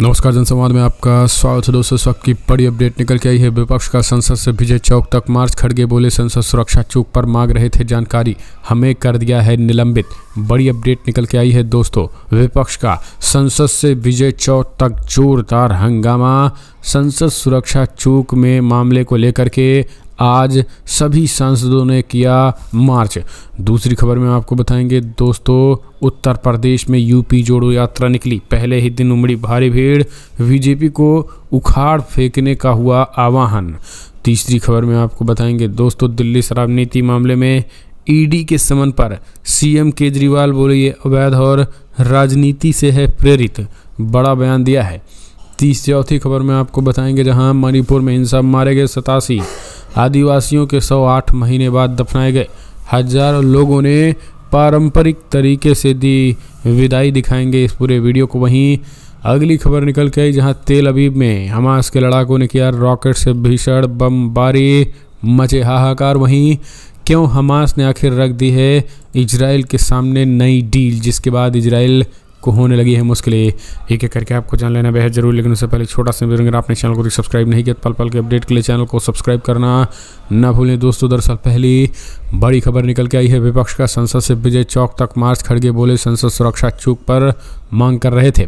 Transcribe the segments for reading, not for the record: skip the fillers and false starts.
नमस्कार, जनसंवाद में आपका स्वागत है दोस्तों। इस वक्त की बड़ी अपडेट निकल के आई है। विपक्ष का संसद से विजय चौक तक मार्च। खड़गे बोले संसद सुरक्षा चूक पर मांग रहे थे जानकारी, हमें कर दिया है निलंबित। बड़ी अपडेट निकल के आई है दोस्तों। विपक्ष का संसद से विजय चौक तक जोरदार हंगामा। संसद सुरक्षा चूक में मामले को लेकर के आज सभी सांसदों ने किया मार्च। दूसरी खबर में आपको बताएंगे दोस्तों, उत्तर प्रदेश में यूपी जोड़ो यात्रा निकली। पहले ही दिन उमड़ी भारी भीड़, बीजेपी को उखाड़ फेंकने का हुआ आह्वान। तीसरी खबर में आपको बताएंगे दोस्तों, दिल्ली शराब नीति मामले में ईडी के समन पर सीएम केजरीवाल बोले ये अवैध और राजनीति से है प्रेरित, बड़ा बयान दिया है। चौथी खबर में आपको बताएंगे, जहां मणिपुर में हिंसा मारे गए 87 आदिवासियों के 108 महीने बाद दफनाए गए। हजारों लोगों ने पारंपरिक तरीके से दी विदाई, दिखाएंगे इस पूरे वीडियो को। वहीं अगली खबर निकल के आई, जहां तेल अवीव में हमास के लड़ाकों ने किया रॉकेट से भीषण बमबारी, मचे हाहाकार। वहीं क्यों हमास ने आखिर रख दी है इजराइल के सामने नई डील, जिसके बाद इजराइल को होने लगी है मुश्किलें। एक एक करके आपको जान लेना बेहद जरूरी, लेकिन उससे पहले छोटा सा अगर आपने चैनल को सब्सक्राइब नहीं किया, पल पल के अपडेट के लिए चैनल को सब्सक्राइब करना ना भूलें दोस्तों। दरअसल पहली बड़ी खबर निकल के आई है, विपक्ष का संसद से विजय चौक तक मार्च। खड़गे बोले संसद सुरक्षा चूक पर मांग कर रहे थे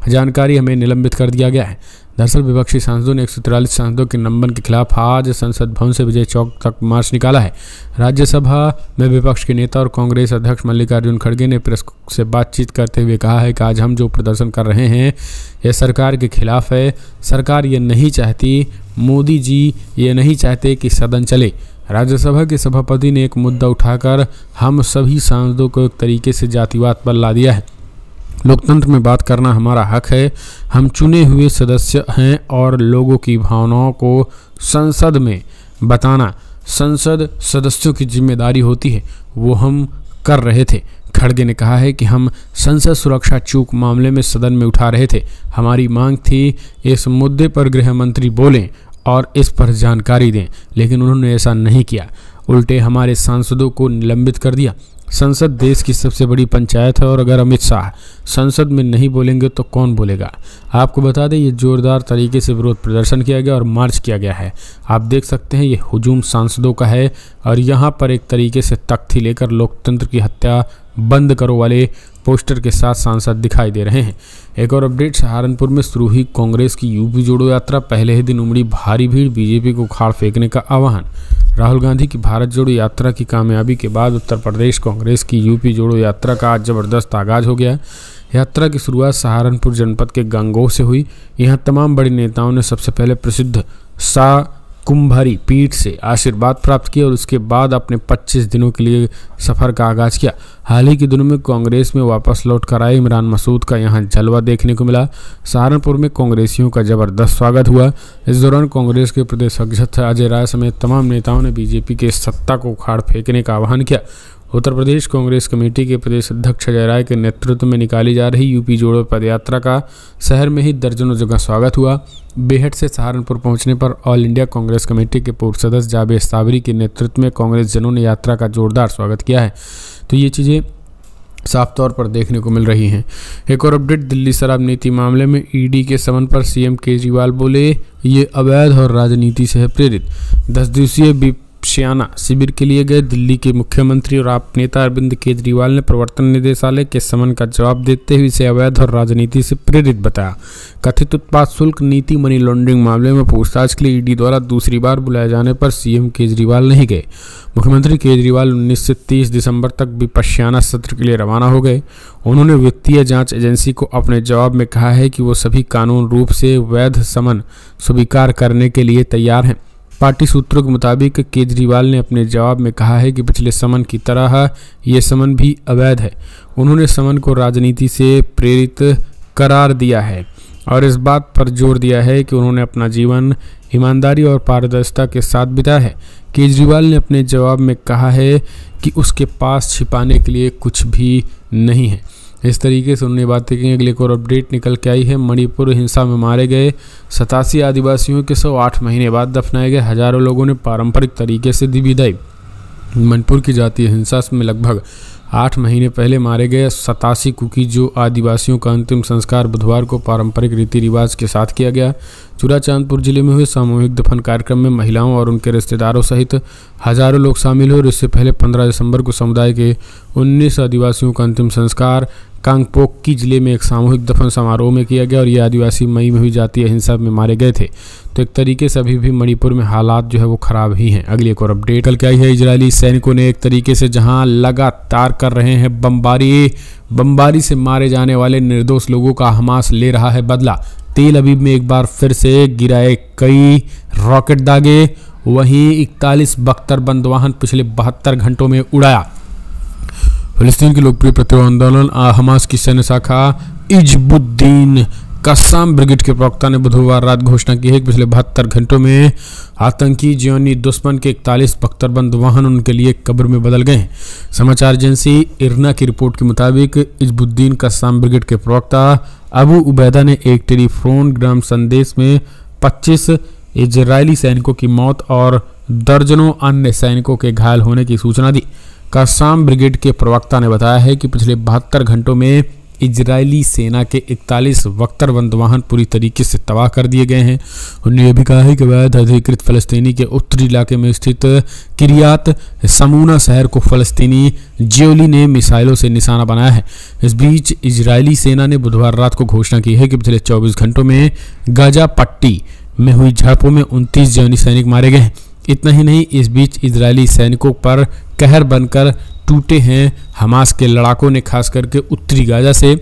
जानकारी, हमें निलंबित कर दिया गया है। दरअसल विपक्षी सांसदों ने 143 सांसदों के नंबन के खिलाफ आज संसद भवन से विजय चौक तक मार्च निकाला है। राज्यसभा में विपक्ष के नेता और कांग्रेस अध्यक्ष मल्लिकार्जुन खड़गे ने प्रेस से बातचीत करते हुए कहा है कि आज हम जो प्रदर्शन कर रहे हैं यह सरकार के खिलाफ है। सरकार ये नहीं चाहती, मोदी जी ये नहीं चाहते कि सदन चले। राज्यसभा के सभापति ने एक मुद्दा उठाकर हम सभी सांसदों को एक तरीके से जातिवाद पर ला दिया है। लोकतंत्र में बात करना हमारा हक है, हम चुने हुए सदस्य हैं और लोगों की भावनाओं को संसद में बताना संसद सदस्यों की जिम्मेदारी होती है, वो हम कर रहे थे। खड़गे ने कहा है कि हम संसद सुरक्षा चूक मामले में सदन में उठा रहे थे, हमारी मांग थी इस मुद्दे पर गृह मंत्री बोलें और इस पर जानकारी दें, लेकिन उन्होंने ऐसा नहीं किया, उल्टे हमारे सांसदों को निलंबित कर दिया। संसद देश की सबसे बड़ी पंचायत है और अगर अमित शाह संसद में नहीं बोलेंगे तो कौन बोलेगा। आपको बता दें ये जोरदार तरीके से विरोध प्रदर्शन किया गया और मार्च किया गया है। आप देख सकते हैं ये हुजूम सांसदों का है और यहाँ पर एक तरीके से तख्ती लेकर लोकतंत्र की हत्या बंद करो वाले पोस्टर के साथ सांसद दिखाई दे रहे हैं। एक और अपडेट, सहारनपुर में शुरू हुई कांग्रेस की यूपी जोड़ो यात्रा। पहले ही दिन उमड़ी भारी भीड़, बीजेपी को उखाड़ फेंकने का आह्वान। राहुल गांधी की भारत जोड़ो यात्रा की कामयाबी के बाद उत्तर प्रदेश कांग्रेस की यूपी जोड़ो यात्रा का आज जबरदस्त आगाज हो गया। यात्रा की शुरुआत सहारनपुर जनपद के गंगोह से हुई। यहां तमाम बड़े नेताओं ने सबसे पहले प्रसिद्ध सा कुंभारी पीठ से आशीर्वाद प्राप्त किया और उसके बाद अपने 25 दिनों के लिए सफर का आगाज किया। हाल ही के दिनों में कांग्रेस में वापस लौट कर आए इमरान मसूद का यहां जलवा देखने को मिला। सहारनपुर में कांग्रेसियों का जबरदस्त स्वागत हुआ। इस दौरान कांग्रेस के प्रदेश अध्यक्ष अजय राय समेत तमाम नेताओं ने बीजेपी के सत्ता को उखाड़ फेंकने का आह्वान किया। उत्तर प्रदेश कांग्रेस कमेटी के प्रदेश अध्यक्ष अजय राय के नेतृत्व में निकाली जा रही यूपी जोड़ो पदयात्रा का शहर में ही दर्जनों जगह स्वागत हुआ। बेहट से सहारनपुर पहुंचने पर ऑल इंडिया कांग्रेस कमेटी के पूर्व सदस्य जावेद साबरी के नेतृत्व में कांग्रेस जनों ने यात्रा का जोरदार स्वागत किया है। तो ये चीज़ें साफ तौर पर देखने को मिल रही हैं। एक और अपडेट, दिल्ली शराब नीति मामले में ईडी के समन पर सीएम केजरीवाल बोले ये अवैध और राजनीति से है प्रेरित। 10 दिवसीय विपश्यना शिविर के लिए गए दिल्ली के मुख्यमंत्री और आप नेता अरविंद केजरीवाल ने प्रवर्तन निदेशालय के समन का जवाब देते हुए इसे अवैध और राजनीति से प्रेरित बताया। कथित उत्पाद शुल्क नीति मनी लॉन्ड्रिंग मामले में पूछताछ के लिए ईडी द्वारा दूसरी बार बुलाए जाने पर सीएम केजरीवाल नहीं गए। मुख्यमंत्री केजरीवाल 19 से 30 दिसंबर तक विपश्यना सत्र के लिए रवाना हो गए। उन्होंने वित्तीय जांच एजेंसी को अपने जवाब में कहा है कि वो सभी कानून रूप से वैध समन स्वीकार करने के लिए तैयार हैं। पार्टी सूत्रों के मुताबिक केजरीवाल ने अपने जवाब में कहा है कि पिछले समन की तरह ये समन भी अवैध है। उन्होंने समन को राजनीति से प्रेरित करार दिया है और इस बात पर जोर दिया है कि उन्होंने अपना जीवन ईमानदारी और पारदर्शिता के साथ बिताया है। केजरीवाल ने अपने जवाब में कहा है कि उसके पास छिपाने के लिए कुछ भी नहीं है। इस तरीके से उन्होंने बातें की। अगली एक और अपडेट निकल के आई है। मणिपुर हिंसा में मारे गए 87 आदिवासियों के 108 महीने बाद दफनाए गए हजारों लोगों ने पारंपरिक तरीके से दी विदाई। मणिपुर की जातीय हिंसा में लगभग 8 महीने पहले मारे गए 87 कुकी-जो आदिवासियों का अंतिम संस्कार बुधवार को पारंपरिक रीति रिवाज के साथ किया गया। चुराचांदपुर जिले में हुए सामूहिक दफन कार्यक्रम में महिलाओं और उनके रिश्तेदारों सहित हजारों लोग शामिल हुए और इससे पहले 15 दिसंबर को समुदाय के 19 आदिवासियों का अंतिम संस्कार कांगपोकी जिले में एक सामूहिक दफन समारोह में किया गया और ये आदिवासी मई में हुई जातीय हिंसा में मारे गए थे। तो एक तरीके से अभी भी मणिपुर में हालात जो है वो खराब ही हैं। अगली एक और अपडेट कल क्या है। इजरायली सैनिकों ने एक तरीके से जहां लगातार कर रहे हैं बमबारी से मारे जाने वाले निर्दोष लोगों का हमास ले रहा है बदला। तेल अवीव में एक बार फिर से गिराए कई रॉकेट दागे, वहीं 41 बख्तरबंद वाहन पिछले 72 घंटों में उड़ाया। फिलिस्तीन के लोकप्रिय प्रतिरोध आंदोलन हमास की सैन्य शाखा इजबुद्दीन कस्साम ब्रिगेड के प्रवक्ता ने बुधवार रात घोषणा की है कि पिछले 72 घंटों में आतंकी जियोनी दुश्मन के 41 बख्तरबंद वाहन उनके लिए कब्र में बदल गए हैं। समाचार एजेंसी इरना की रिपोर्ट के मुताबिक इजबुद्दीन कस्साम ब्रिगेड के प्रवक्ता अबू उबैदा ने एक टेलीफोन ग्राम संदेश में 25 इजरायली सैनिकों की मौत और दर्जनों अन्य सैनिकों के घायल होने की सूचना दी। कस्साम ब्रिगेड के प्रवक्ता ने बताया है कि पिछले 72 घंटों में इजरायली सेना के 41 बख्तरबंद वाहन पूरी तरीके से तबाह कर दिए गए हैं। उन्होंने यह भी कहा है कि वैध अधिकृत फलस्तीनी के उत्तरी इलाके में स्थित किरियात समूना शहर को फलस्तीनी जियोली ने मिसाइलों से निशाना बनाया है। इस बीच इजरायली सेना ने बुधवार रात को घोषणा की है कि पिछले 24 घंटों में गाजा पट्टी में हुई झड़पों में 29 जियोनी सैनिक मारे गए हैं। इतना ही नहीं, इस बीच इजरायली सैनिकों पर कहर बनकर टूटे हैं हमास के लड़ाकों ने, खास करके उत्तरी गाजा से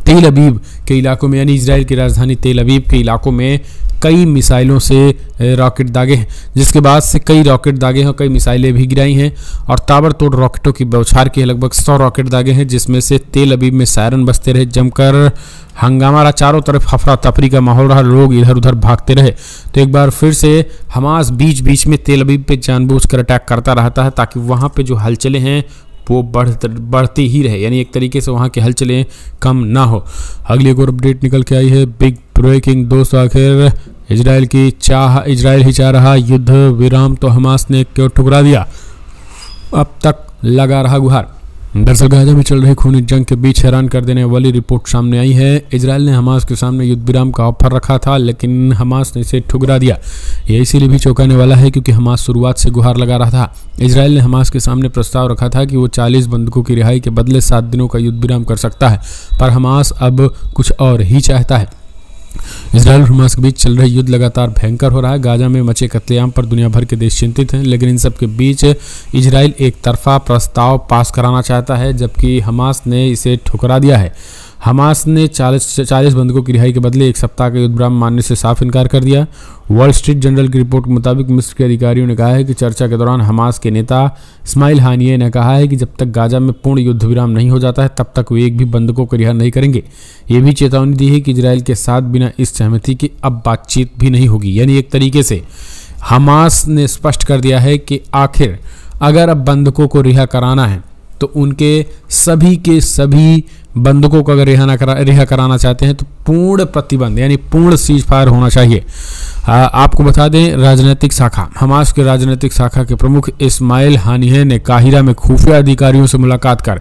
तेल अवीव के इलाकों में यानी इजराइल की राजधानी तेल अवीव के इलाकों में कई मिसाइलों से रॉकेट दागे हैं, जिसके बाद से कई रॉकेट दागे हैं, कई मिसाइलें भी गिराई हैं और ताबड़तोड़ रॉकेटों की बौछार की लगभग 100 रॉकेट दागे हैं, जिसमें से तेल अवीव में सायरन बजते रहे, जमकर हंगामा रहा, चारों तरफ हफरा तफरी का माहौल रहा, लोग इधर उधर भागते रहे। तो एक बार फिर से हमास बीच बीच में तेल अवीव पे जानबूझकर अटैक करता रहता है ताकि वहाँ पे जो हलचलें हैं वो बढ़ती ही रहे, यानी एक तरीके से वहाँ की हलचलें कम ना हो। अगली एक और अपडेट निकल के आई है। बिग ब्रेकिंग दोस्तों, आखिर इजराइल ही चाह रहा युद्ध विराम तो हमास ने क्यों ठुकरा दिया, अब तक लगा रहा गुहार। दरअसल गाजा में चल रही खूनी जंग के बीच हैरान कर देने वाली रिपोर्ट सामने आई है। इजराइल ने हमास के सामने युद्ध विराम का ऑफर रखा था, लेकिन हमास ने इसे ठुकरा दिया। यह इसीलिए भी चौंकाने वाला है क्योंकि हमास शुरुआत से गुहार लगा रहा था। इजराइल ने हमास के सामने प्रस्ताव रखा था कि वो 40 बंधकों की रिहाई के बदले 7 दिनों का युद्ध विराम कर सकता है, पर हमास अब कुछ और ही चाहता है। इजराइल और हमास के बीच चल रही युद्ध लगातार भयंकर हो रहा है। गाजा में मचे कत्लेआम पर दुनिया भर के देश चिंतित हैं, लेकिन इन सब के बीच इजराइल एक तरफा प्रस्ताव पास कराना चाहता है, जबकि हमास ने इसे ठुकरा दिया है। हमास ने 40 बंधकों की रिहाई के बदले 1 सप्ताह का युद्ध विराम मानने से साफ इनकार कर दिया। वॉल स्ट्रीट जर्नल की रिपोर्ट के मुताबिक मिस्र के अधिकारियों ने कहा है कि चर्चा के दौरान हमास के नेता इस्माइल हानिये ने कहा है कि जब तक गाजा में पूर्ण युद्ध विराम नहीं हो जाता है तब तक वे एक भी बंधकों को रिहा नहीं करेंगे। ये भी चेतावनी दी है कि इजराइल के साथ बिना इस सहमति के अब बातचीत भी नहीं होगी। यानी एक तरीके से हमास ने स्पष्ट कर दिया है कि आखिर अगर अब बंधकों को रिहा कराना है तो उनके सभी के सभी बंधकों को अगर रिहा कराना चाहते हैं तो पूर्ण प्रतिबंध यानी पूर्ण सीज फायर होना चाहिए। आपको बता दें, राजनीतिक शाखा हमास के राजनीतिक शाखा के प्रमुख इस्माइल हानिये ने काहिरा में खुफिया अधिकारियों से मुलाकात कर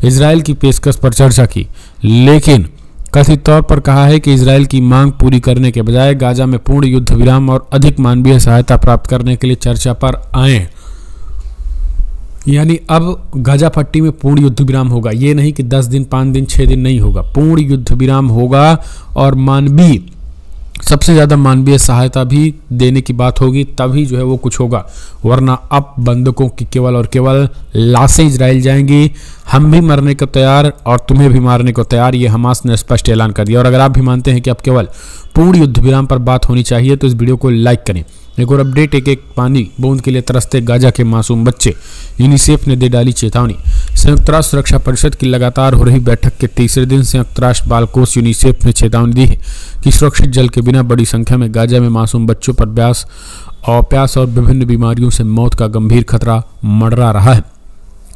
इजराइल की पेशकश पर चर्चा की, लेकिन कथित तौर पर कहा है कि इजराइल की मांग पूरी करने के बजाय गाजा में पूर्ण युद्ध विराम और अधिक मानवीय सहायता प्राप्त करने के लिए चर्चा पर आए। यानी अब गाजा पट्टी में पूर्ण युद्ध विराम होगा, ये नहीं कि 10 दिन 5 दिन 6 दिन नहीं होगा, पूर्ण युद्ध विराम होगा और मानवीय सबसे ज़्यादा मानवीय सहायता भी देने की बात होगी, तभी जो है वो कुछ होगा, वरना अब बंधकों की केवल और केवल लाशें इजराइल जाएंगी। हम भी मरने को तैयार और तुम्हें भी मारने को तैयार, ये हमास ने स्पष्ट ऐलान कर दिया। और अगर आप भी मानते हैं कि अब केवल पूर्ण युद्ध विराम पर बात होनी चाहिए तो इस वीडियो को लाइक करें एक और अपडेट, एक पानी बूंद के लिए तरसते गाजा के मासूम बच्चे, यूनिसेफ ने दे डाली चेतावनी। संयुक्त राष्ट्र सुरक्षा परिषद की लगातार हो रही बैठक के तीसरे दिन संयुक्त राष्ट्र बाल कोष यूनिसेफ ने चेतावनी दी है कि सुरक्षित जल के बिना बड़ी संख्या में गाजा में मासूम बच्चों पर प्यास और विभिन्न बीमारियों से मौत का गंभीर खतरा मंडरा रहा है।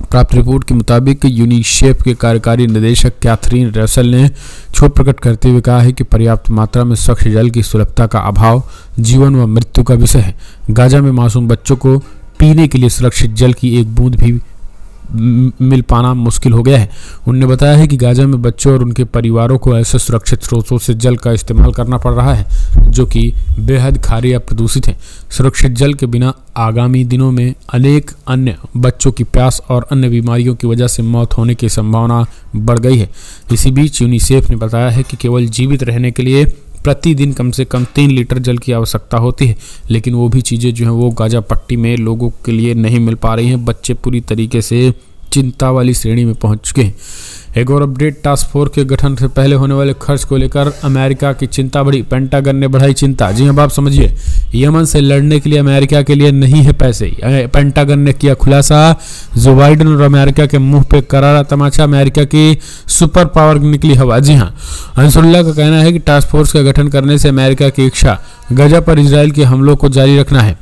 प्राप्त रिपोर्ट के मुताबिक यूनिसेफ के कार्यकारी निदेशक कैथरीन रसेल ने क्षोभ प्रकट करते हुए कहा है कि पर्याप्त मात्रा में स्वच्छ जल की सुलभता का अभाव जीवन व मृत्यु का विषय है। गाजा में मासूम बच्चों को पीने के लिए सुरक्षित जल की एक बूंद भी मिल पाना मुश्किल हो गया है। उन्होंने बताया है कि गाजा में बच्चों और उनके परिवारों को ऐसे सुरक्षित स्रोतों से जल का इस्तेमाल करना पड़ रहा है जो कि बेहद खारे या प्रदूषित हैं। सुरक्षित जल के बिना आगामी दिनों में अनेक अन्य बच्चों की प्यास और अन्य बीमारियों की वजह से मौत होने की संभावना बढ़ गई है। इसी बीच यूनिसेफ ने बताया है कि केवल जीवित रहने के लिए प्रतिदिन कम से कम 3 लीटर जल की आवश्यकता होती है, लेकिन वो भी चीज़ें जो हैं वो गाजा पट्टी में लोगों के लिए नहीं मिल पा रही हैं। बच्चे पूरी तरीके से चिंता वाली श्रेणी में पहुंच चुके हैं। एक और अपडेट, टास्क फोर्स के गठन से पहले होने वाले खर्च को लेकर अमेरिका की चिंता बढ़ी, पेंटागन ने बढ़ाई चिंता। जी हाँ, आप समझिए, यमन से लड़ने के लिए अमेरिका के लिए नहीं है पैसे। पेंटागन ने किया खुलासा। जो बाइडन और अमेरिका के मुंह पे करारा तमाचा, अमेरिका की सुपर पावर निकली हवा। जी हाँ, अंसुल्लाह का कहना है कि टास्क फोर्स का गठन करने से अमेरिका की इच्छा गाजा पर इजराइल के हमलों को जारी रखना है।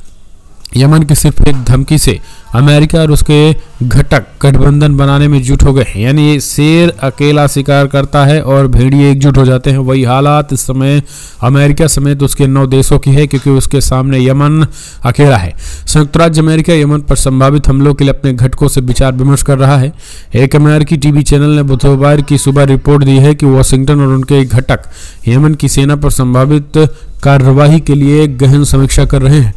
यमन की सिर्फ एक धमकी से अमेरिका और उसके घटक गठबंधन बनाने में जुट हो गए हैं। यानी शेर अकेला शिकार करता है और भेड़िए एकजुट हो जाते हैं। वही हालात इस समय अमेरिका समेत उसके 9 देशों की है, क्योंकि उसके सामने यमन अकेला है। संयुक्त राज्य अमेरिका यमन पर संभावित हमलों के लिए अपने घटकों से विचार विमर्श कर रहा है। एक अमेरिकी टीवी चैनल ने बुधवार की सुबह रिपोर्ट दी है कि वॉशिंगटन और उनके घटक यमन की सेना पर संभावित कार्रवाई के लिए गहन समीक्षा कर रहे हैं।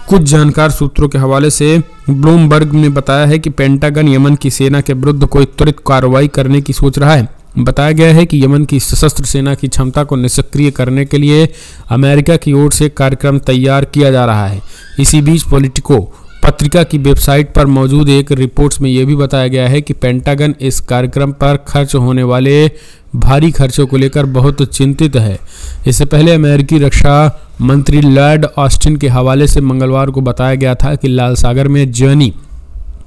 कुछ जानकार सूत्रों के हवाले से ब्लूमबर्ग ने बताया है कि पेंटागन यमन की सेना के विरुद्ध कोई त्वरित कार्रवाई करने की सोच रहा है। बताया गया है कि यमन की सशस्त्र सेना की क्षमता को निष्क्रिय करने के लिए अमेरिका की ओर से कार्यक्रम तैयार किया जा रहा है। इसी बीच पॉलिटिको पत्रिका की वेबसाइट पर मौजूद एक रिपोर्ट्स में यह भी बताया गया है कि पेंटागन इस कार्यक्रम पर खर्च होने वाले भारी खर्चों को लेकर बहुत चिंतित है। इससे पहले अमेरिकी रक्षा मंत्री लॉर्ड ऑस्टिन के हवाले से मंगलवार को बताया गया था कि लाल सागर में जर्नी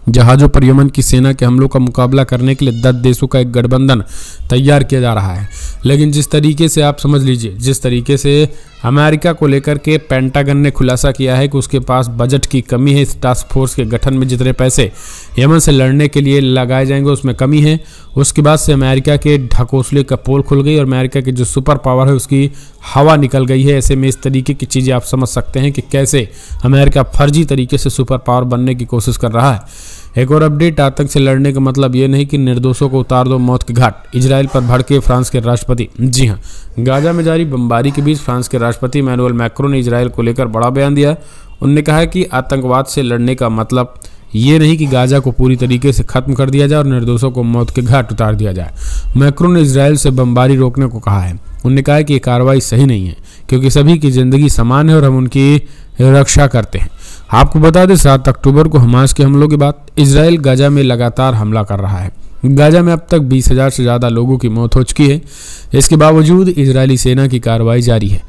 जहाज़ों पर यमन की सेना के हमलों का मुकाबला करने के लिए 10 देशों का एक गठबंधन तैयार किया जा रहा है। लेकिन जिस तरीके से आप समझ लीजिए, जिस तरीके से अमेरिका को लेकर के पेंटागन ने खुलासा किया है कि उसके पास बजट की कमी है, इस टास्क फोर्स के गठन में जितने पैसे यमन से लड़ने के लिए लगाए जाएंगे उसमें कमी है। उसके बाद से अमेरिका के ढकोसले का पोल खुल गई और अमेरिका की जो सुपर पावर है उसकी हवा निकल गई है। ऐसे में इस तरीके की चीज़ें आप समझ सकते हैं कि कैसे अमेरिका फर्जी तरीके से सुपर पावर बनने की कोशिश कर रहा है। एक और अपडेट, आतंक से लड़ने का मतलब ये नहीं कि निर्दोषों को उतार दो मौत के घाट। इजराइल पर भड़के फ्रांस के राष्ट्रपति। जी हाँ, गाजा में जारी बमबारी के बीच फ्रांस के राष्ट्रपति इमैनुअल मैक्रों ने इजराइल को लेकर बड़ा बयान दिया। उन्होंने कहा कि आतंकवाद से लड़ने का मतलब ये नहीं कि गाजा को पूरी तरीके से खत्म कर दिया जाए और निर्दोषों को मौत के घाट उतार दिया जाए। मैक्रों ने इजराइल से बमबारी रोकने को कहा है। उन्होंने कहा कि ये कार्रवाई सही नहीं है क्योंकि सभी की जिंदगी समान है और हम उनकी रक्षा करते हैं। आपको बता दें, 7 अक्टूबर को हमास के हमलों के बाद इजराइल गाजा में लगातार हमला कर रहा है। गाजा में अब तक 20,000 से ज़्यादा लोगों की मौत हो चुकी है। इसके बावजूद इजरायली सेना की कार्रवाई जारी है।